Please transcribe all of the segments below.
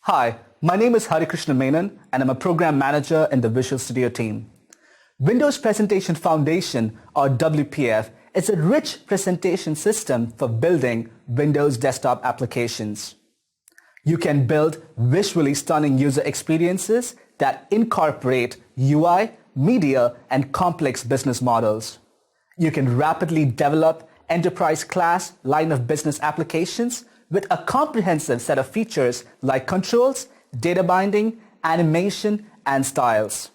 Hi, my name is Harikrishna Menon and I'm a program manager in the Visual Studio team. Windows Presentation Foundation, or WPF, is a rich presentation system for building Windows desktop applications. You can build visually stunning user experiences that incorporate UI, media, and complex business models. You can rapidly develop enterprise-class line of business applications with a comprehensive set of features like controls, data binding, animation, and styles.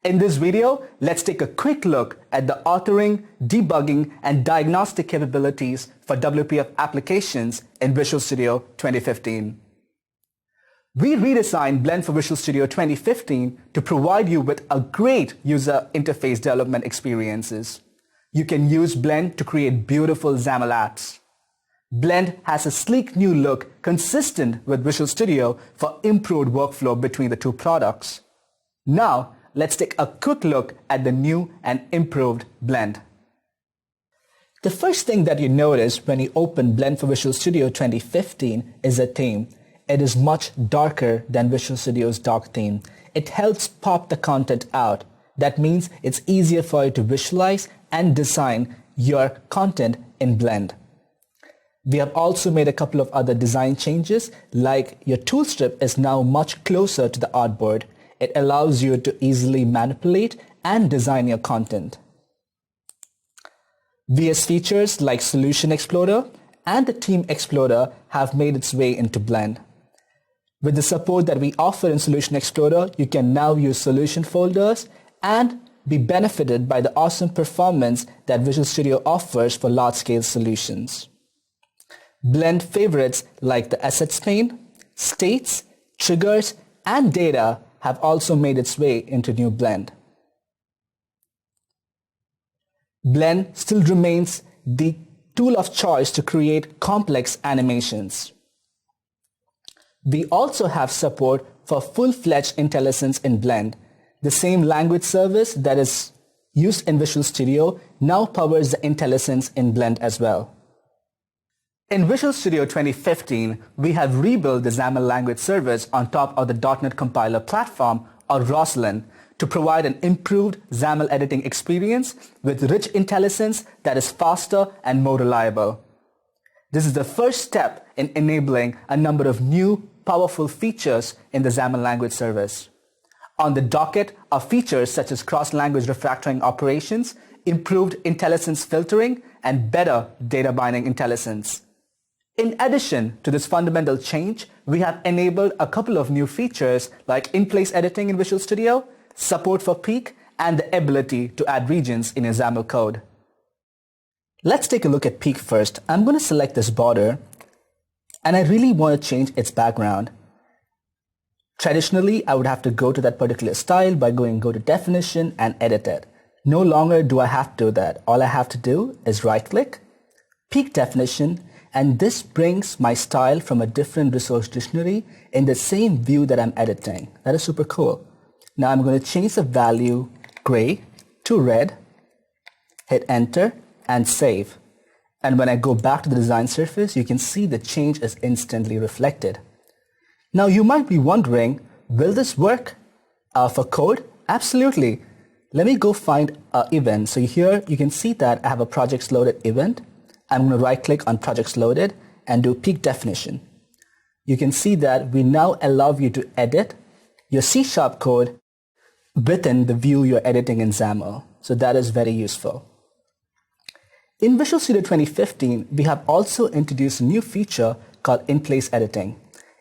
In this video, let's take a quick look at the authoring, debugging, and diagnostic capabilities for WPF applications in Visual Studio 2015. We redesigned Blend for Visual Studio 2015 to provide you with a great user interface development experiences. You can use Blend to create beautiful XAML apps. Blend has a sleek new look consistent with Visual Studio for improved workflow between the two products. Now, let's take a quick look at the new and improved Blend. The first thing that you notice when you open Blend for Visual Studio 2015 is a theme. It is much darker than Visual Studio's dark theme. It helps pop the content out. That means it's easier for you to visualize and design your content in Blend. We have also made a couple of other design changes, like your tool strip is now much closer to the artboard. It allows you to easily manipulate and design your content. VS features like Solution Explorer and the Theme Explorer have made its way into Blend. With the support that we offer in Solution Explorer, you can now use solution folders and be benefited by the awesome performance that Visual Studio offers for large-scale solutions. Blend favorites like the Assets pane, States, Triggers, and Data have also made its way into new Blend. Blend still remains the tool of choice to create complex animations. We also have support for full-fledged IntelliSense in Blend. The same language service that is used in Visual Studio now powers the IntelliSense in Blend as well. In Visual Studio 2015, we have rebuilt the XAML language service on top of the .NET compiler platform, or Roslyn, to provide an improved XAML editing experience with rich IntelliSense that is faster and more reliable. This is the first step in enabling a number of new, powerful features in the XAML language service. On the docket are features such as cross-language refactoring operations, improved IntelliSense filtering, and better data binding IntelliSense. In addition to this fundamental change, we have enabled a couple of new features like in-place editing in Visual Studio, support for peak, and the ability to add regions in your XAML code. Let's take a look at peak first. I'm going to select this border, and I really want to change its background. Traditionally, I would have to go to that particular style by go to definition and edit it. No longer do I have to do that. All I have to do is right-click, peak definition, and this brings my style from a different resource dictionary in the same view that I'm editing. That is super cool. Now I'm going to change the value gray to red, hit enter, and save. And when I go back to the design surface, you can see the change is instantly reflected. Now you might be wondering, will this work for code? Absolutely. Let me go find an event. So here you can see that I have a projects loaded event. I'm going to right click on projects loaded and do peak definition. You can see that we now allow you to edit your C# code within the view you're editing in XAML. So that is very useful. In Visual Studio 2015, we have also introduced a new feature called in-place editing.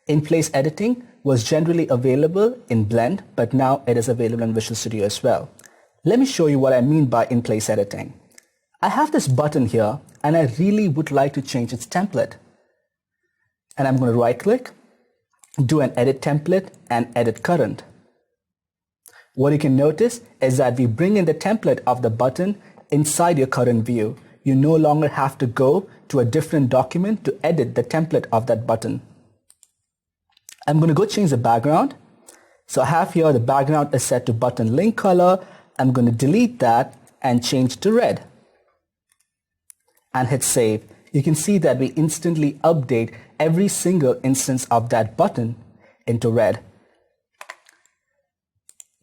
In-place editing was generally available in Blend, but now it is available in Visual Studio as well. Let me show you what I mean by in-place editing. I have this button here, and I really would like to change its template. And I'm going to right-click, do an edit template, and edit current. What you can notice is that we bring in the template of the button inside your current view. You no longer have to go to a different document to edit the template of that button. I'm going to go change the background. So I have here the background is set to button link color. I'm going to delete that and change to red. And hit save. You can see that we instantly update every single instance of that button. into red.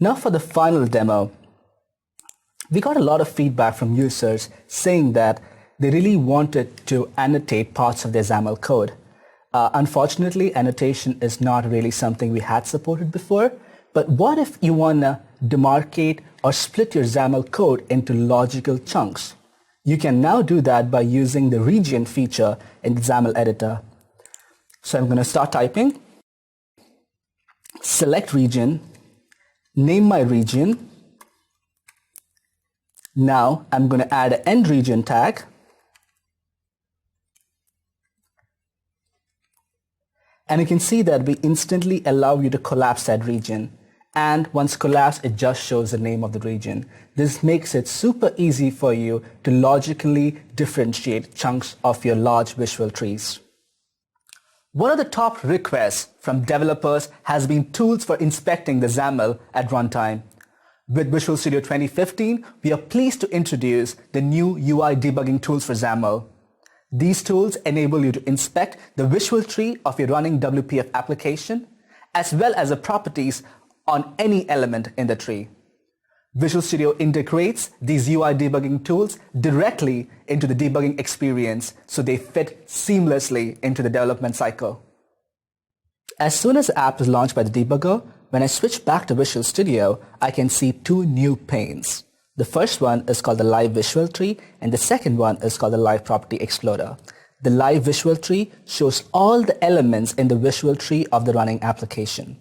Now for the final demo. We got a lot of feedback from users saying that they really wanted to annotate parts of their XAML code. Unfortunately, annotation is not really something we had supported before, but what if you want to demarcate or split your XAML code into logical chunks? You can now do that by using the region feature in the XAML editor. So I'm going to start typing, select region, name my region. Now I'm going to add an end region tag. And you can see that we instantly allow you to collapse that region. And once collapsed, it just shows the name of the region. This makes it super easy for you to logically differentiate chunks of your large visual trees. One of the top requests from developers has been tools for inspecting the XAML at runtime. With Visual Studio 2015, we are pleased to introduce the new UI debugging tools for XAML. These tools enable you to inspect the visual tree of your running WPF application, as well as the properties on any element in the tree. Visual Studio integrates these UI debugging tools directly into the debugging experience, so they fit seamlessly into the development cycle. As soon as the app is launched by the debugger, when I switch back to Visual Studio, I can see two new panes. The first one is called the Live Visual Tree, and the second one is called the Live Property Explorer. The Live Visual Tree shows all the elements in the visual tree of the running application.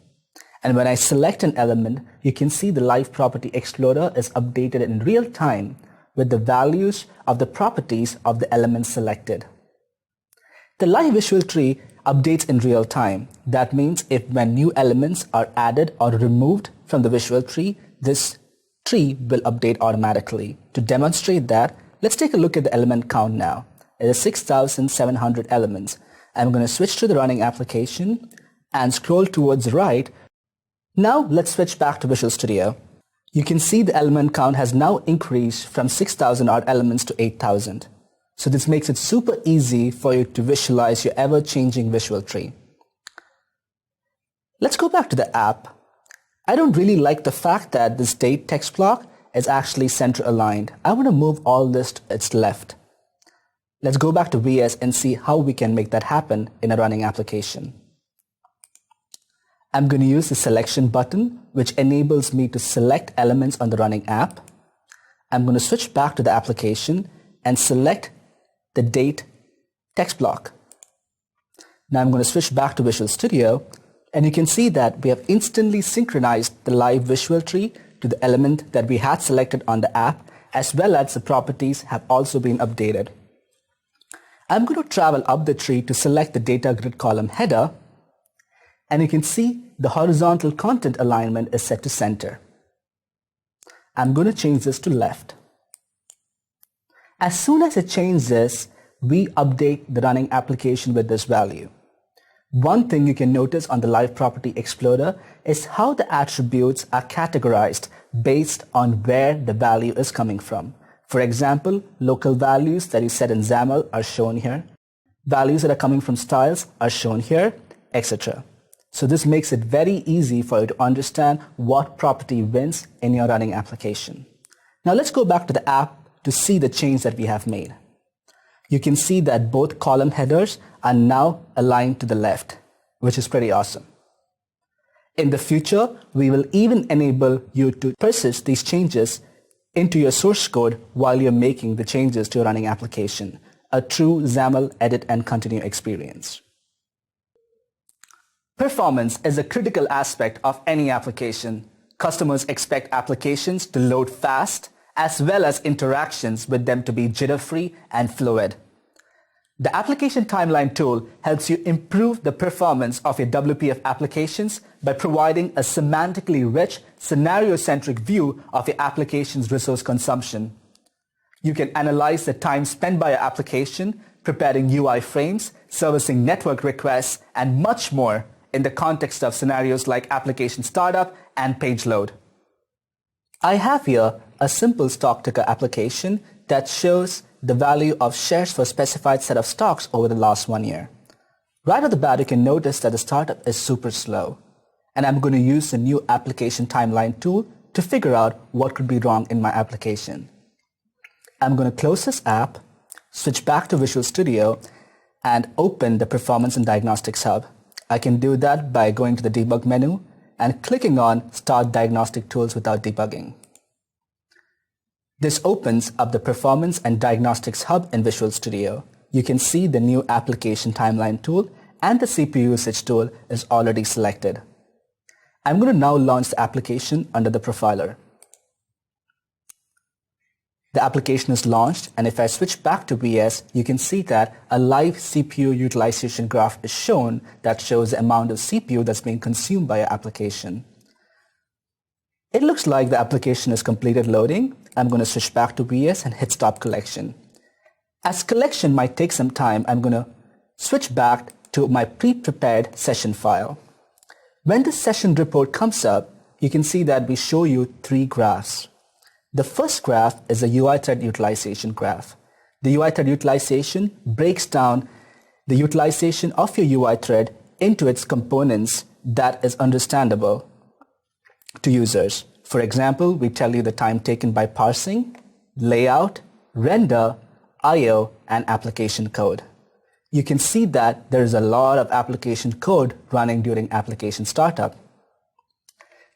And when I select an element, you can see the Live Property Explorer is updated in real time with the values of the properties of the elements selected. The Live Visual Tree updates in real time. That means when new elements are added or removed from the visual tree, this tree will update automatically. To demonstrate that, let's take a look at the element count now. It is 6,700 elements. I'm going to switch to the running application and scroll towards the right. Now let's switch back to Visual Studio. You can see the element count has now increased from 6,000 odd elements to 8,000. So this makes it super easy for you to visualize your ever-changing visual tree. Let's go back to the app. I don't really like the fact that this date text block is actually center aligned. I want to move all this to its left. Let's go back to VS and see how we can make that happen in a running application. I'm going to use the selection button, which enables me to select elements on the running app. I'm going to switch back to the application and select the date text block. Now I'm going to switch back to Visual Studio, and you can see that we have instantly synchronized the live visual tree to the element that we had selected on the app, as well as the properties have also been updated. I'm going to travel up the tree to select the data grid column header, and you can see the horizontal content alignment is set to center. I'm going to change this to left. As soon as it changes, we update the running application with this value. One thing you can notice on the Live Property Explorer is how the attributes are categorized based on where the value is coming from. For example, local values that you set in XAML are shown here. Values that are coming from styles are shown here, etc. So this makes it very easy for you to understand what property wins in your running application. Now let's go back to the app to see the change that we have made. You can see that both column headers are now aligned to the left, which is pretty awesome. In the future, we will even enable you to persist these changes into your source code while you're making the changes to your running application, a true XAML edit and continue experience. Performance is a critical aspect of any application. Customers expect applications to load fast, as well as interactions with them to be jitter-free and fluid. The Application Timeline tool helps you improve the performance of your WPF applications by providing a semantically rich, scenario-centric view of your application's resource consumption. You can analyze the time spent by your application, preparing UI frames, servicing network requests, and much more in the context of scenarios like application startup and page load. I have here a simple stock ticker application that shows the value of shares for a specified set of stocks over the last 1 year. Right off the bat, you can notice that the startup is super slow. and I'm going to use the new application timeline tool to figure out what could be wrong in my application. I'm going to close this app, switch back to Visual Studio, and open the Performance and Diagnostics Hub. I can do that by going to the Debug menu and clicking on Start Diagnostic Tools without debugging. This opens up the Performance and Diagnostics Hub in Visual Studio. You can see the new application timeline tool and the CPU usage tool is already selected. I'm going to now launch the application under the profiler. The application is launched, and if I switch back to VS, you can see that a live CPU utilization graph is shown that shows the amount of CPU that's being consumed by your application. It looks like the application has completed loading. I'm going to switch back to VS and hit Stop Collection. As collection might take some time, I'm going to switch back to my pre-prepared session file. When the session report comes up, you can see that we show you 3 graphs. The first graph is a UI thread utilization graph. The UI thread utilization breaks down the utilization of your UI thread into its components that is understandable to users. For example, we tell you the time taken by parsing, layout, render, I/O, and application code. You can see that there is a lot of application code running during application startup.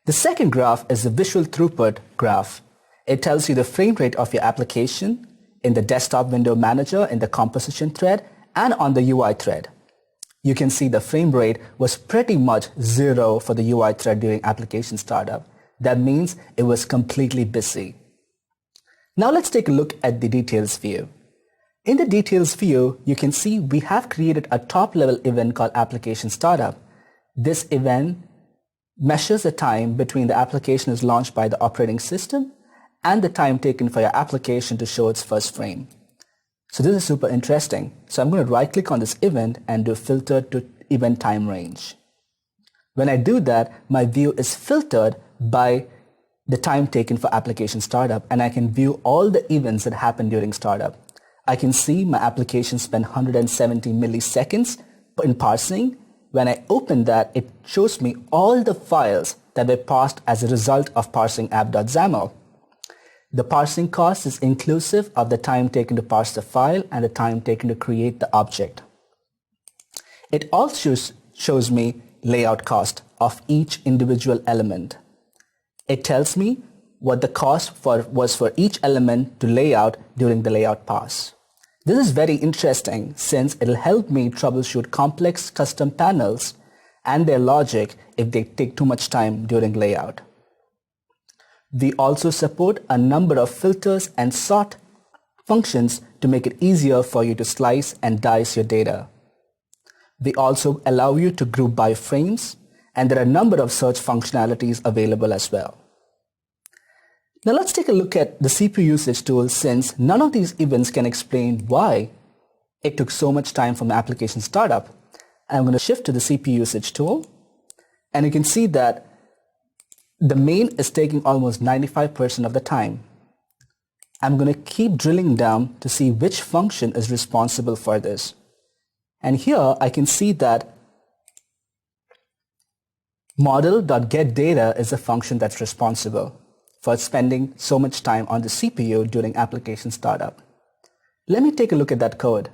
The second graph is the visual throughput graph. It tells you the frame rate of your application in the desktop window manager, in the composition thread, and on the UI thread. You can see the frame rate was pretty much 0 for the UI thread during application startup. That means it was completely busy. Now let's take a look at the details view. In the details view, you can see we have created a top-level event called application startup. This event measures the time between the application is launched by the operating system and the time taken for your application to show its first frame. So this is super interesting. So I'm going to right-click on this event and do filter to event time range. When I do that, my view is filtered by the time taken for application startup, and I can view all the events that happen during startup. I can see my application spent 170 milliseconds in parsing. When I open that, it shows me all the files that were parsed as a result of parsing app.xaml. The parsing cost is inclusive of the time taken to parse the file and the time taken to create the object. It also shows me layout cost of each individual element. It tells me what the cost was for each element to lay out during the layout pass. This is very interesting since it'll help me troubleshoot complex custom panels and their logic if they take too much time during layout. We also support a number of filters and sort functions to make it easier for you to slice and dice your data. We also allow you to group by frames, and there are a number of search functionalities available as well. Now let's take a look at the CPU usage tool, since none of these events can explain why it took so much time from the application startup. I'm going to shift to the CPU usage tool, and you can see that the main is taking almost 95% of the time. I'm going to keep drilling down to see which function is responsible for this. And here I can see that model.getData is a function that's responsible for spending so much time on the CPU during application startup. Let me take a look at that code.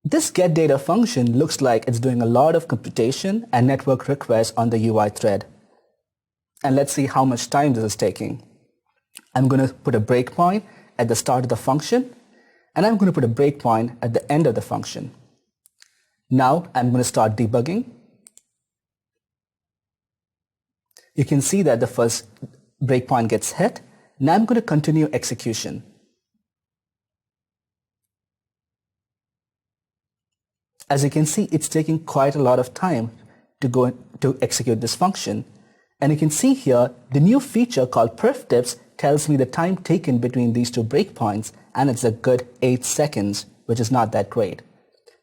This getData function looks like it's doing a lot of computation and network requests on the UI thread. And let's see how much time this is taking. I'm going to put a breakpoint at the start of the function, and I'm going to put a breakpoint at the end of the function. Now I'm going to start debugging. You can see that the first breakpoint gets hit. Now I'm going to continue execution. As you can see, it's taking quite a lot of time to execute this function. And you can see here, the new feature called perftips tells me the time taken between these two breakpoints, and it's a good 8 seconds, which is not that great.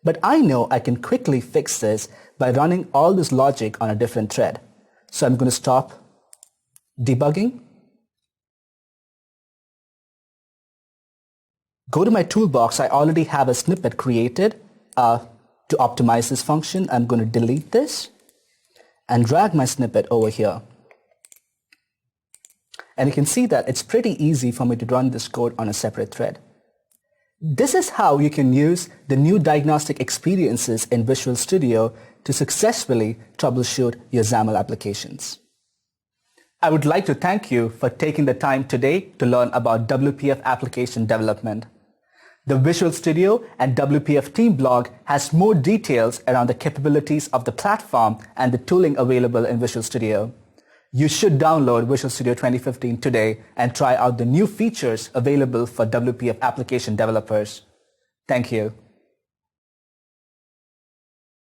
But I know I can quickly fix this by running all this logic on a different thread. So I'm going to stop debugging, go to my toolbox. I already have a snippet created To optimize this function, I'm going to delete this and drag my snippet over here. And you can see that it's pretty easy for me to run this code on a separate thread. This is how you can use the new diagnostic experiences in Visual Studio to successfully troubleshoot your XAML applications. I would like to thank you for taking the time today to learn about WPF application development. The Visual Studio and WPF team blog has more details around the capabilities of the platform and the tooling available in Visual Studio. You should download Visual Studio 2015 today and try out the new features available for WPF application developers. Thank you.